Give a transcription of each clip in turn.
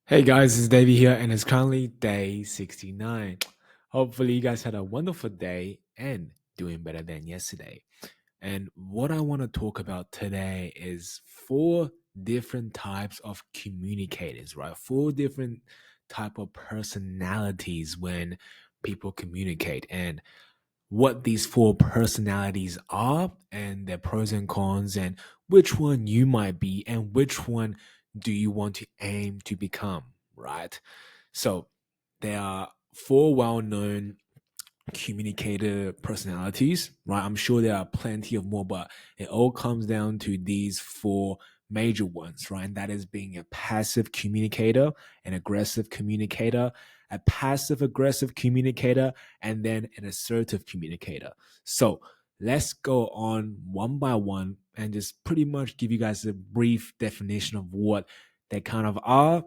Hey guys, it's Davey here, and it's currently day 69. Hopefully, you guys had a wonderful day and doing better than yesterday. And what I want to talk about today is four different types of communicators, right? Four different type of personalities when people communicate, and what these four personalities are, and their pros and cons, and which one you might be, and which one do you want to aim to become, right? So there are four well-known communicator personalities, right? I'm sure there are plenty of more, but it all comes down to these four major ones, right? And that is being a passive communicator, an aggressive communicator, a passive aggressive communicator, and then an assertive communicator. So let's go on one by one and just pretty much give you guys a brief definition of what they kind of are,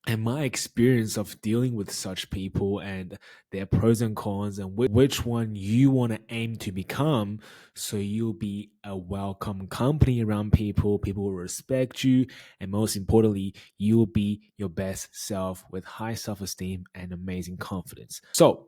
and my experience of dealing with such people and their pros and cons, and which one you want to aim to become, so you'll be a welcome company around people. People will respect you, and most importantly, you'll be your best self with high self-esteem and amazing confidence. So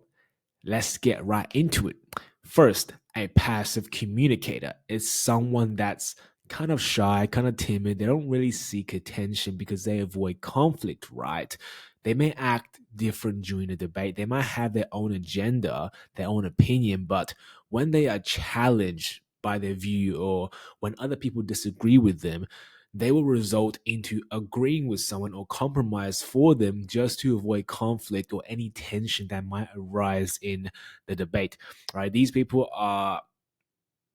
let's get right into it. First, a passive communicator is someone that's kind of shy, kind of timid. They don't really seek attention because they avoid conflict, right? They may act different during the debate. They might have their own agenda, their own opinion, but when they are challenged by their view, or when other people disagree with them, they will result into agreeing with someone or compromise for them just to avoid conflict or any tension that might arise in the debate. Right? These people are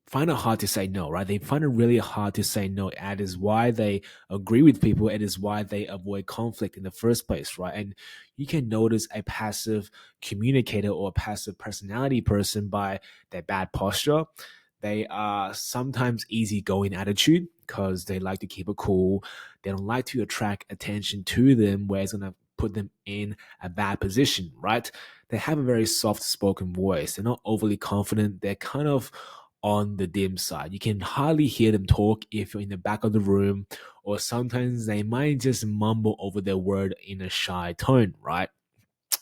find it hard to say no, right? They find it really hard to say no. That is why they agree with people. It is why they avoid conflict in the first place, right? And you can notice a passive communicator or a passive personality person by their bad posture. They are sometimes easygoing attitude because they like to keep it cool. They don't like to attract attention to them, where it's going to put them in a bad position, right? They have a very soft spoken voice. They're not overly confident. They're kind of on the dim side. You can hardly hear them talk if you're in the back of the room, or sometimes they might just mumble over their word in a shy tone, right?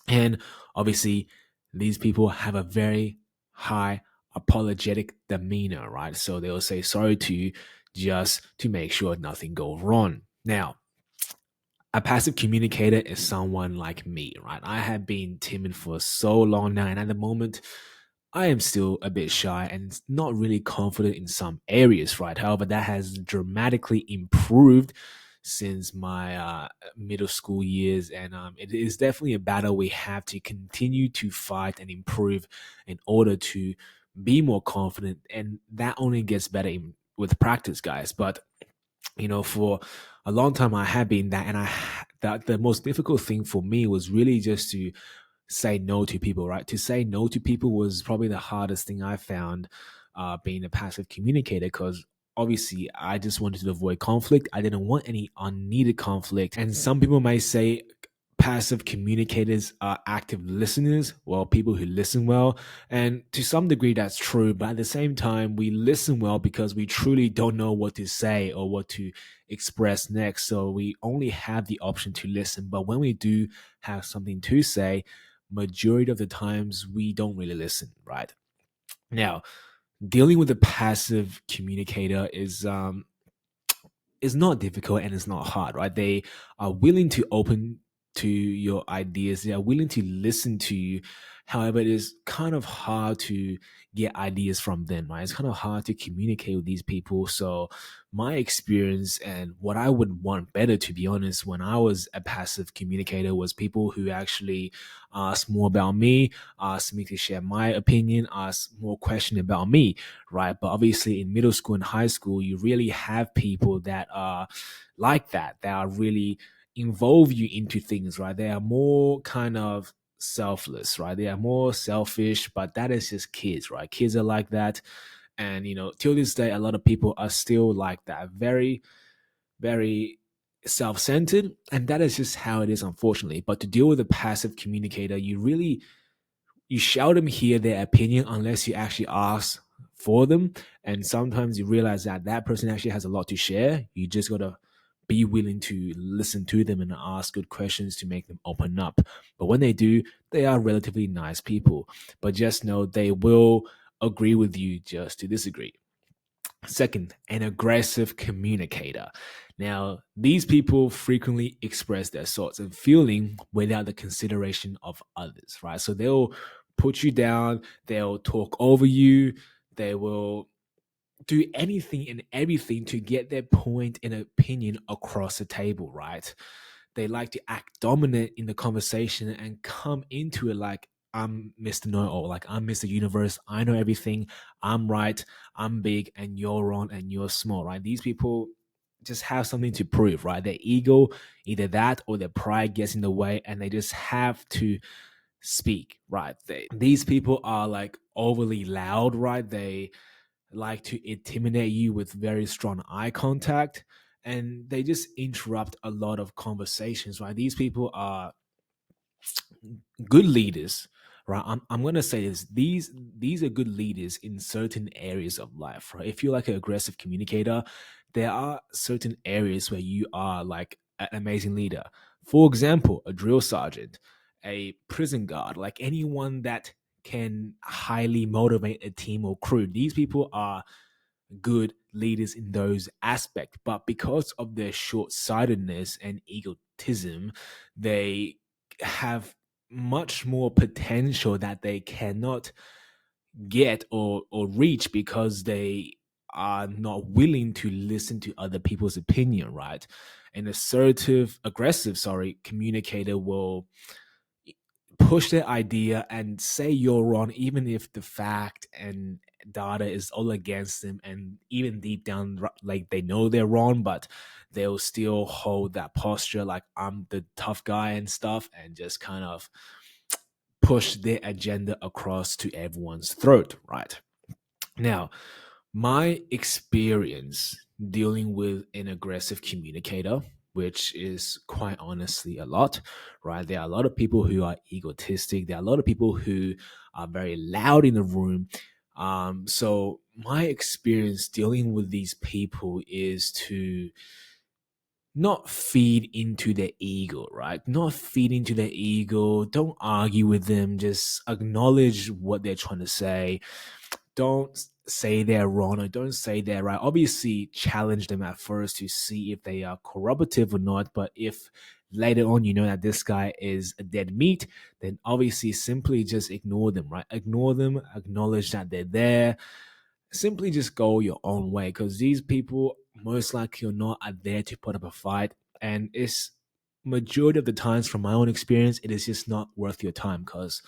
And obviously, these people have a very high apologetic demeanor, right? So they'll say sorry to you just to make sure nothing goes wrong. Now, a passive communicator is someone like me, right? I have been timid for so long now, and at the moment, I am still a bit shy and not really confident in some areas, right? However, that has dramatically improved since my middle school years, and it is definitely a battle we have to continue to fight and improve in order to be more confident, and that only gets better with practice, guys. But for a long time I had been that, and that the most difficult thing for me was really just to say no to people, right? To say no to people was probably the hardest thing I found, being a passive communicator, because obviously I just wanted to avoid conflict. I didn't want any unneeded conflict. And some people might say passive communicators are active listeners, well, people who listen well. And to some degree, that's true. But at the same time, we listen well because we truly don't know what to say or what to express next. So we only have the option to listen. But when we do have something to say, majority of the times we don't really listen, right? Now, dealing with a passive communicator is not difficult and it's not hard, right? They are willing to open to your ideas. They are willing to listen to you. However, it is kind of hard to get ideas from them, right? It's kind of hard to communicate with these people. So, my experience and what I would want better, to be honest, when I was a passive communicator, was people who actually ask more about me, ask me to share my opinion, ask more questions about me, right? But obviously, in middle school and high school, you really have people that are like that are really involve you into things, right? They are more kind of selfless, right? They are more selfish, but that is just kids, right? Kids are like that. And, till this day, a lot of people are still like that, very, very self centered. And that is just how it is, unfortunately. But to deal with a passive communicator, you seldom hear their opinion unless you actually ask for them. And sometimes you realize that that person actually has a lot to share. You just got to be willing to listen to them and ask good questions to make them open up. But when they do, they are relatively nice people. But just know they will agree with you just to disagree. Second, an aggressive communicator. Now, these people frequently express their thoughts and feeling without the consideration of others, right? So they'll put you down, they'll talk over you, they will do anything and everything to get their point and opinion across the table, right? They like to act dominant in the conversation and come into it like, I'm Mr. Know All, like I'm Mr. Universe, I know everything, I'm right, I'm big, and you're wrong and you're small, right? These people just have something to prove, right? Their ego, either that or their pride gets in the way, and they just have to speak, right? These people are like overly loud, right? They like to intimidate you with very strong eye contact, and they just interrupt a lot of conversations, right? These people are good leaders, right? I'm gonna say this, these are good leaders in certain areas of life, right? If you're like an aggressive communicator, there are certain areas where you are like an amazing leader. For example, a drill sergeant, a prison guard, like anyone that can highly motivate a team or crew. These people are good leaders in those aspects, but because of their short-sightedness and egotism, they have much more potential that they cannot get or reach because they are not willing to listen to other people's opinion, right? An aggressive, sorry, communicator will push their idea and say you're wrong, even if the fact and data is all against them, and even deep down, like they know they're wrong, but they'll still hold that posture, like I'm the tough guy and stuff, and just kind of push their agenda across to everyone's throat, right? Now, my experience dealing with an aggressive communicator, which is quite honestly a lot, right? There are a lot of people who are egotistic. There are a lot of people who are very loud in the room. So my experience dealing with these people is to not feed into their ego, right? Not feed into their ego. Don't argue with them. Just acknowledge what they're trying to say. Don't say they're wrong or don't say they're right. Obviously, challenge them at first to see if they are corroborative or not. But if later on you know that this guy is a dead meat, then obviously simply just ignore them, right? Ignore them, acknowledge that they're there, simply just go your own way, because these people most likely or not are there to put up a fight, and it's majority of the times from my own experience it is just not worth your time, because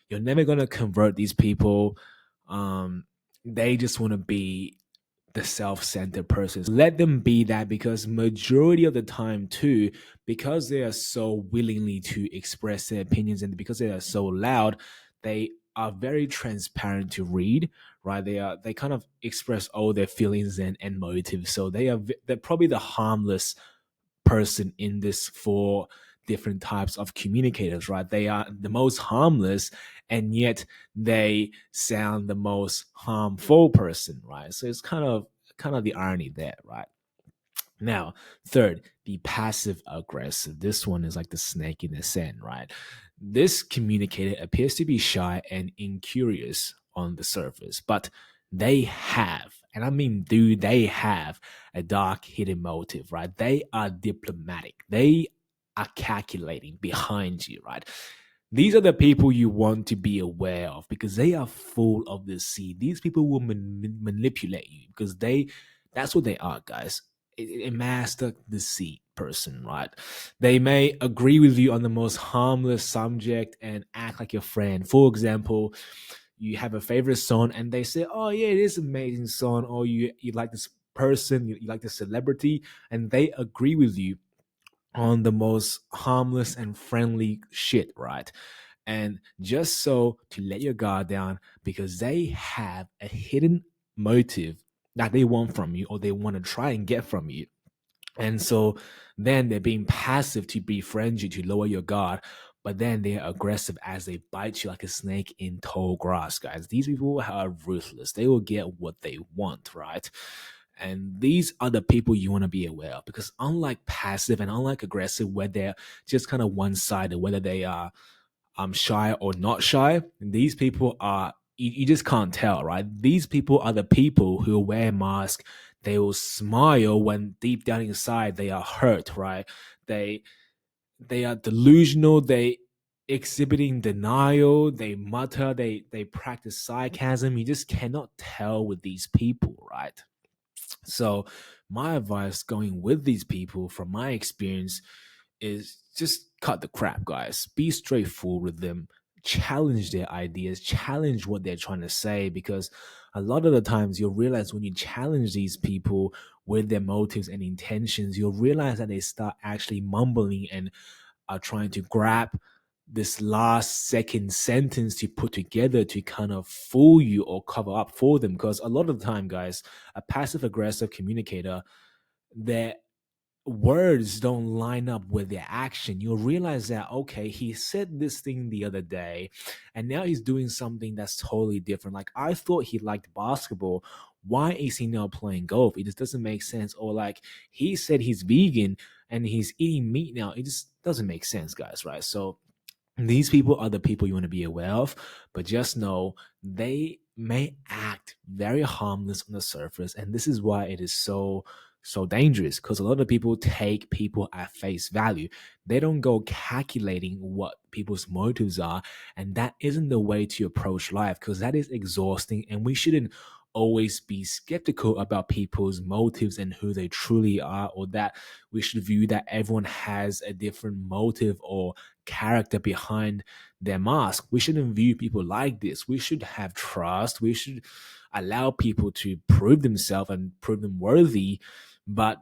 you're never going to convert these people. They just want to be the self-centered persons. Let them be that, because majority of the time too, because they are so willingly to express their opinions and because they are so loud, they are very transparent to read, right? They kind of express all their feelings and motives. So they're probably the harmless person in this four different types of communicators, right? They are the most harmless, and yet they sound the most harmful person, right? So it's kind of the irony there, right? Now, third, the passive aggressive. This one is like the snake in the sand, right? This communicator appears to be shy and incurious on the surface, but they have, and I mean, do they have a dark hidden motive, right? They are diplomatic. They are calculating behind you, right? These are the people you want to be aware of, because they are full of the seed. These people will manipulate you, because that's what they are, guys. A master deceit person, right? They may agree with you on the most harmless subject and act like your friend. For example, you have a favorite song and they say, "Oh yeah, it is an amazing song," or you like this person, you like this celebrity, and they agree with you on the most harmless and friendly shit, right? And just so to let your guard down, because they have a hidden motive that they want from you, or they want to try and get from you. And so then they're being passive to befriend you, to lower your guard, but then they're aggressive as they bite you like a snake in tall grass, guys. These people are ruthless. They will get what they want, right? And these are the people you want to be aware of, because unlike passive and unlike aggressive, where they're just kind of one sided, whether they are shy or not shy, these people are, you just can't tell, right? These people are the people who wear masks. They will smile when deep down inside they are hurt, right? They they are delusional. They exhibiting denial. They mutter. They practice sarcasm. You just cannot tell with these people, right? So my advice going with these people from my experience is just cut the crap, guys. Be straightforward with them. Challenge their ideas, challenge what they're trying to say, because a lot of the times you'll realize when you challenge these people with their motives and intentions, you'll realize that they start actually mumbling and are trying to grab this last second sentence to put together to kind of fool you or cover up for them. Because a lot of the time, guys, a passive aggressive communicator, their words don't line up with their action. You'll realize that, okay, he said this thing the other day and now he's doing something that's totally different. Like, I thought he liked basketball. Why is he now playing golf? It just doesn't make sense. Or like, he said he's vegan and he's eating meat now. It just doesn't make sense, guys, right? So these people are the people you want to be aware of, but just know they may act very harmless on the surface, and this is why it is so dangerous. Because a lot of people take people at face value. They don't go calculating what people's motives are, and that isn't the way to approach life. Because that is exhausting, and we shouldn't always be skeptical about people's motives and who they truly are, or that we should view that everyone has a different motive or character behind their mask. We shouldn't view people like this. We should have trust. We should allow people to prove themselves and prove them worthy. But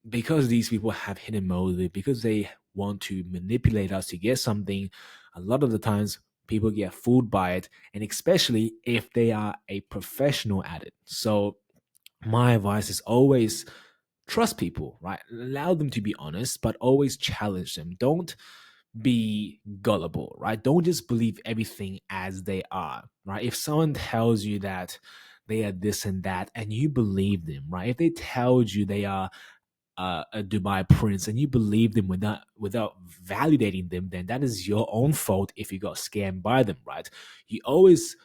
because these people have hidden motive, because they want to manipulate us to get something, a lot of the times people get fooled by it, and especially if they are a professional at it. So my advice is always trust people, right? Allow them to be honest, but always challenge them. Don't be gullible, right? Don't just believe everything as they are, right? If someone tells you that they are this and that and you believe them, right? If they told you they are a Dubai prince and you believe them without validating them, then that is your own fault if you got scammed by them, right? You always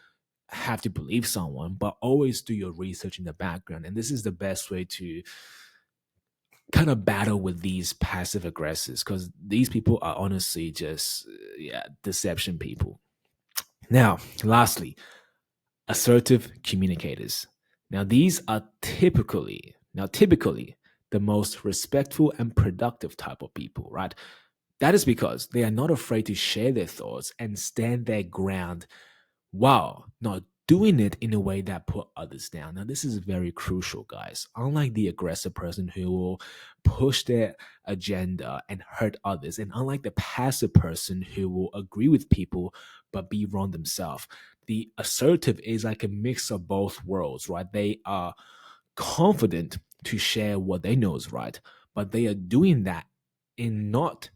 have to believe someone, but always do your research in the background. And this is the best way to kind of battle with these passive aggressors, because these people are honestly just yeah, deception people. Now, lastly, assertive communicators. Now, these are typically the most respectful and productive type of people, right? That is because they are not afraid to share their thoughts and stand their ground while not doing it in a way that put others down. Now, this is very crucial, guys. Unlike the aggressive person who will push their agenda and hurt others, and unlike the passive person who will agree with people but be wrong themselves, the assertive is like a mix of both worlds, right? They are confident to share what they know is right, but they are doing that in not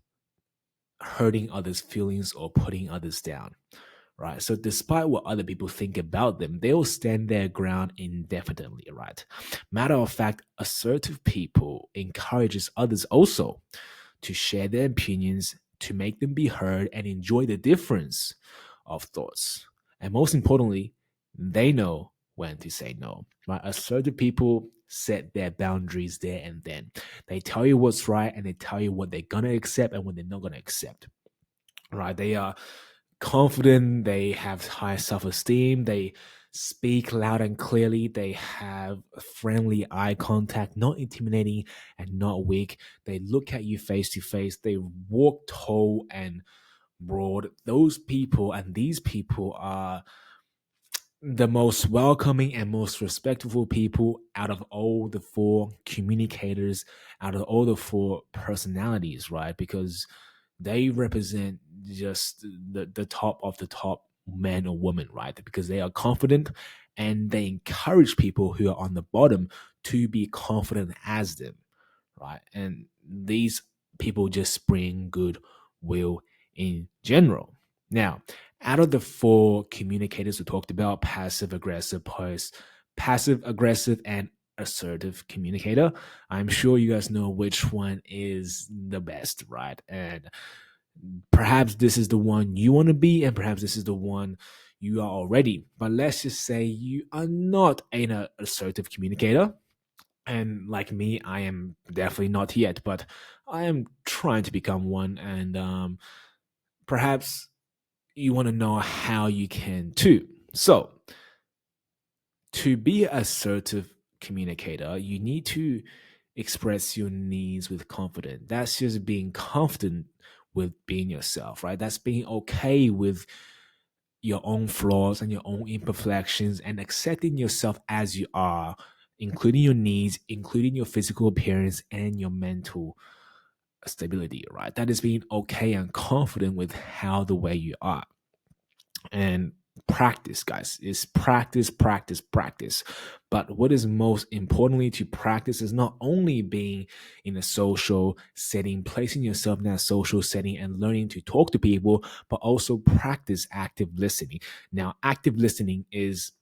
hurting others' feelings or putting others down, right? So despite what other people think about them, they'll stand their ground indefinitely, right? Matter of fact, assertive people encourages others also to share their opinions, to make them be heard and enjoy the difference of thoughts. And most importantly, they know when to say no, right? Assertive people set their boundaries there and then. They tell you what's right and they tell you what they're gonna accept and what they're not gonna accept, right? They are confident, they have high self esteem, they speak loud and clearly, they have friendly eye contact, not intimidating and not weak. They look at you face to face, they walk tall and broad. Those people and these people are the most welcoming and most respectful people out of all the four communicators, out of all the four personalities, right? Because they represent just the top of the top man or woman, right? Because they are confident and they encourage people who are on the bottom to be confident as them, right? And these people just bring goodwill in general. Now, out of the four communicators we talked about, passive aggressive, and assertive communicator. I'm sure you guys know which one is the best, right? And perhaps this is the one you want to be, and perhaps this is the one you are already. But let's just say you are not an assertive communicator. And like me, I am definitely not yet, but I am trying to become one. And perhaps you want to know how you can too. So, to be an assertive communicator, you need to express your needs with confidence. That's just being confident with being yourself, right? That's being okay with your own flaws and your own imperfections and accepting yourself as you are, including your needs, including your physical appearance and your mental stability, right? That is being okay and confident with how the way you are. And practice, guys, is practice, practice, practice. But what is most importantly to practice is not only being in a social setting, placing yourself in that social setting and learning to talk to people, but also practice active listening. Now, active listening is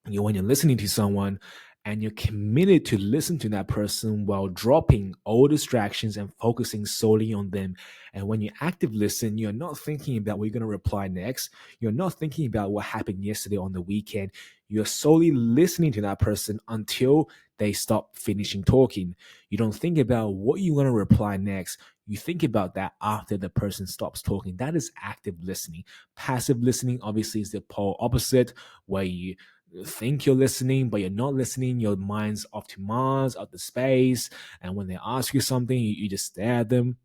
when you're listening to someone and you're committed to listen to that person while dropping all distractions and focusing solely on them. And when you active listen, you're not thinking about what you're going to reply next. You're not thinking about what happened yesterday on the weekend. You're solely listening to that person until they stop finishing talking. You don't think about what you're going to reply next. You think about that after the person stops talking. That is active listening. Passive listening, obviously, is the pole opposite, where you think you're listening, but you're not listening. Your mind's off to Mars, out to space. And when they ask you something, you just stare at them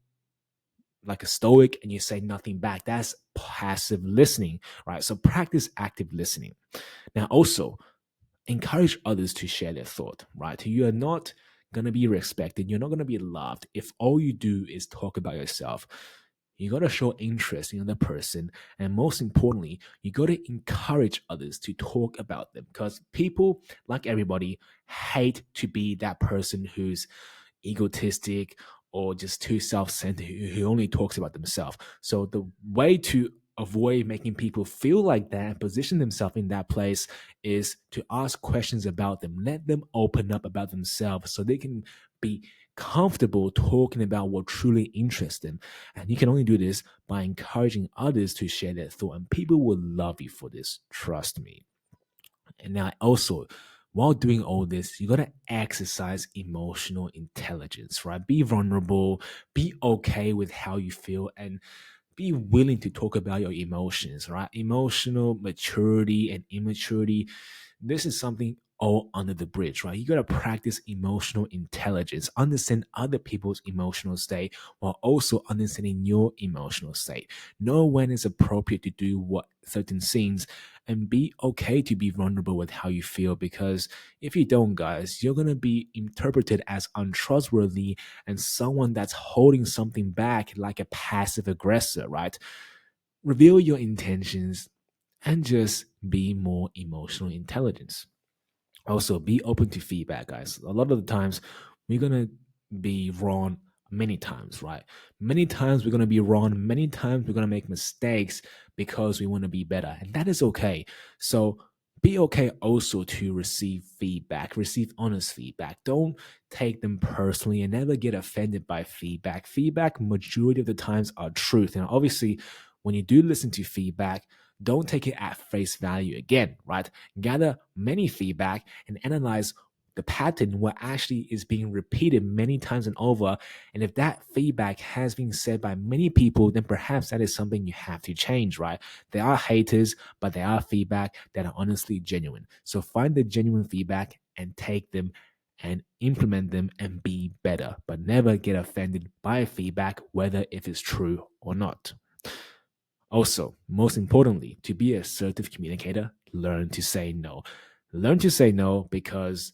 like a stoic and you say nothing back. That's passive listening, right? So practice active listening. Now, also, encourage others to share their thought, right? You are not going to be respected. You're not going to be loved if all you do is talk about yourself. You got to show interest in the person. And most importantly, you got to encourage others to talk about them because people, like everybody, hate to be that person who's egotistic or just too self-centered who only talks about themselves. So the way to avoid making people feel like that and position themselves in that place is to ask questions about them. Let them open up about themselves so they can be comfortable talking about what truly interests them. And you can only do this by encouraging others to share their thought. And people will love you for this. Trust me. And now also, while doing all this, you got to exercise emotional intelligence, right? Be vulnerable, be okay with how you feel, and be willing to talk about your emotions, right? Emotional maturity and immaturity, this is something all under the bridge, right? You got to practice emotional intelligence, understand other people's emotional state while also understanding your emotional state. Know when it's appropriate to do what certain things and be okay to be vulnerable with how you feel because if you don't, guys, you're going to be interpreted as untrustworthy and someone that's holding something back like a passive aggressor, right? Reveal your intentions and just be more emotional intelligence. Also, be open to feedback, guys. A lot of the times, we're gonna be wrong many times, right? Many times we're gonna be wrong. Many times we're gonna make mistakes because we want to be better, and that is okay. So be okay also to receive feedback, receive honest feedback. Don't take them personally and never get offended by feedback. Feedback, majority of the times, are truth, and obviously, when you do listen to feedback, don't take it at face value again, right? Gather many feedback and analyze the pattern what actually is being repeated many times and over. And if that feedback has been said by many people, then perhaps that is something you have to change, right? There are haters, but there are feedback that are honestly genuine. So find the genuine feedback and take them and implement them and be better, but never get offended by feedback, whether if it's true or not. Also, most importantly, to be an assertive communicator, learn to say no. Learn to say no because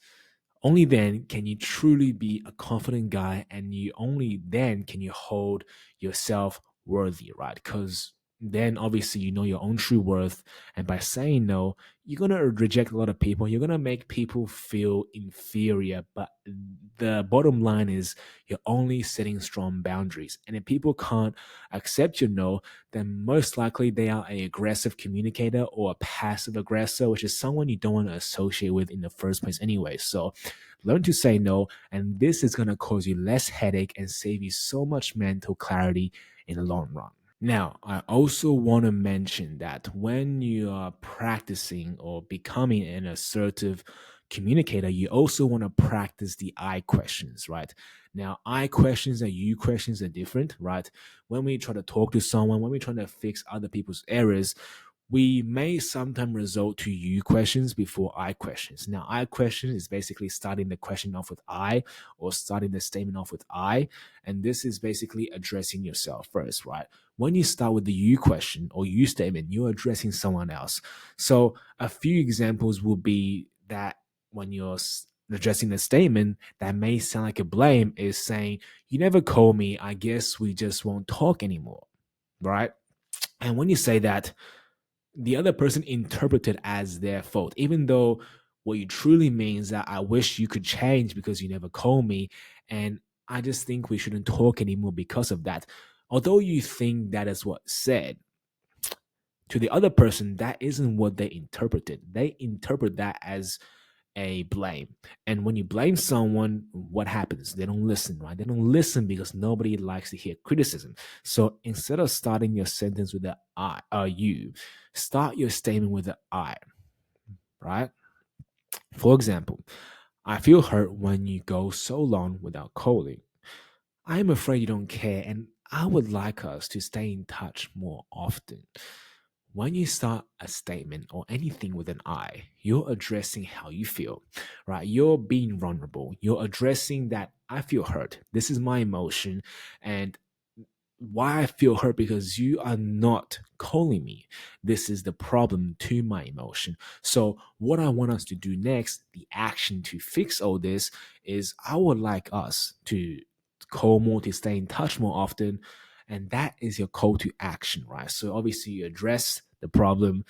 only then can you truly be a confident guy and you only then can you hold yourself worthy, right? Because then obviously you know your own true worth. And by saying no, you're going to reject a lot of people. You're going to make people feel inferior. But the bottom line is you're only setting strong boundaries. And if people can't accept your no, then most likely they are an aggressive communicator or a passive aggressor, which is someone you don't want to associate with in the first place anyway. So learn to say no. And this is going to cause you less headache and save you so much mental clarity in the long run. Now, I also want to mention that when you are practicing or becoming an assertive communicator, you also want to practice the I questions, right? Now, I questions and you questions are different, right? When we try to talk to someone, when we're trying to fix other people's errors, we may sometimes resort to you questions before I questions. Now, I question is basically starting the question off with I or starting the statement off with I. And this is basically addressing yourself first, right? When you start with the you question or you statement, you're addressing someone else. So, a few examples will be that when you're addressing the statement that may sound like a blame is saying, "You never call me. I guess we just won't talk anymore." Right? And when you say that, the other person interprets it as their fault, even though what you truly means that I wish you could change because you never call me, and I just think we shouldn't talk anymore because of that. Although you think that is what said, to the other person, that isn't what they interpreted. They interpret that as a blame. And when you blame someone, what happens? They don't listen, right? They don't listen because nobody likes to hear criticism. So instead of starting your sentence with the I or you, start your statement with the I, right? For example, I feel hurt when you go so long without calling. I'm afraid you don't care, and I would like us to stay in touch more often. When you start a statement or anything with an I, you're addressing how you feel, right? You're being vulnerable. You're addressing that I feel hurt. This is my emotion. And why I feel hurt because you are not calling me. This is the problem to my emotion. So, what I want us to do next, the action to fix all this, is I would like us to call more, to stay in touch more often. And that is your call to action, right? So, obviously, you address the problem,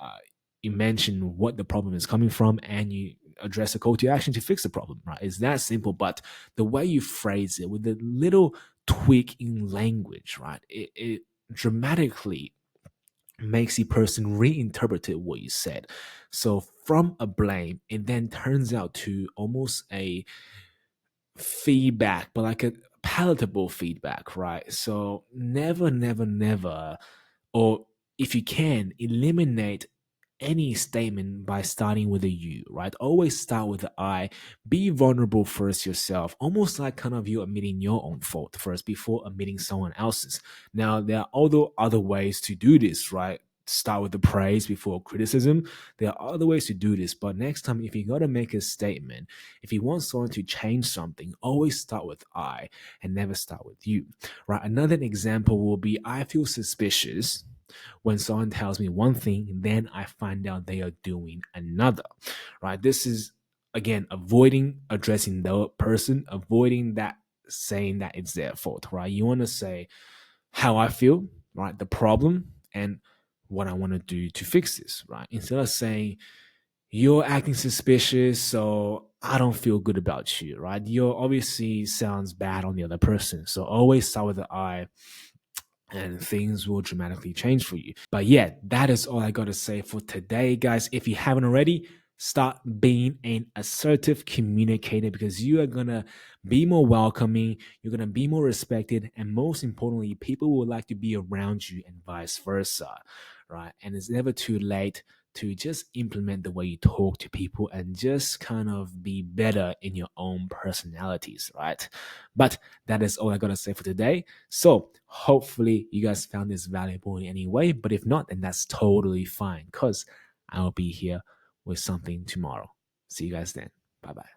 uh, you mention what the problem is coming from, and you address a call to action to fix the problem, right? It's that simple. But the way you phrase it with a little tweak in language, right? It dramatically makes the person reinterpret what you said. So from a blame, it then turns out to almost a feedback, but like a palatable feedback, right? So never, never, never, or if you can, eliminate any statement by starting with a you, right? Always start with the I. Be vulnerable first yourself, almost like kind of you admitting your own fault first before admitting someone else's. Now, there are other ways to do this, right? Start with the praise before criticism. There are other ways to do this, but next time, if you got to make a statement, if you want someone to change something, always start with I and never start with you, right? Another example will be I feel suspicious when someone tells me one thing, then I find out they are doing another, right? This is, again, avoiding addressing the person, avoiding that saying that it's their fault, right? You want to say how I feel, right? The problem and what I want to do to fix this, right? Instead of saying, you're acting suspicious, so I don't feel good about you, right? You obviously sounds bad on the other person. So always start with the I and things will dramatically change for you. But yeah, that is all I got to say for today, guys. If you haven't already, start being an assertive communicator because you are going to be more welcoming, you're going to be more respected, and most importantly, people will like to be around you and vice versa, right? And it's never too late to just implement the way you talk to people and just kind of be better in your own personalities, right? But that is all I got to say for today. So hopefully you guys found this valuable in any way. But if not, then that's totally fine because I will be here with something tomorrow. See you guys then. Bye bye.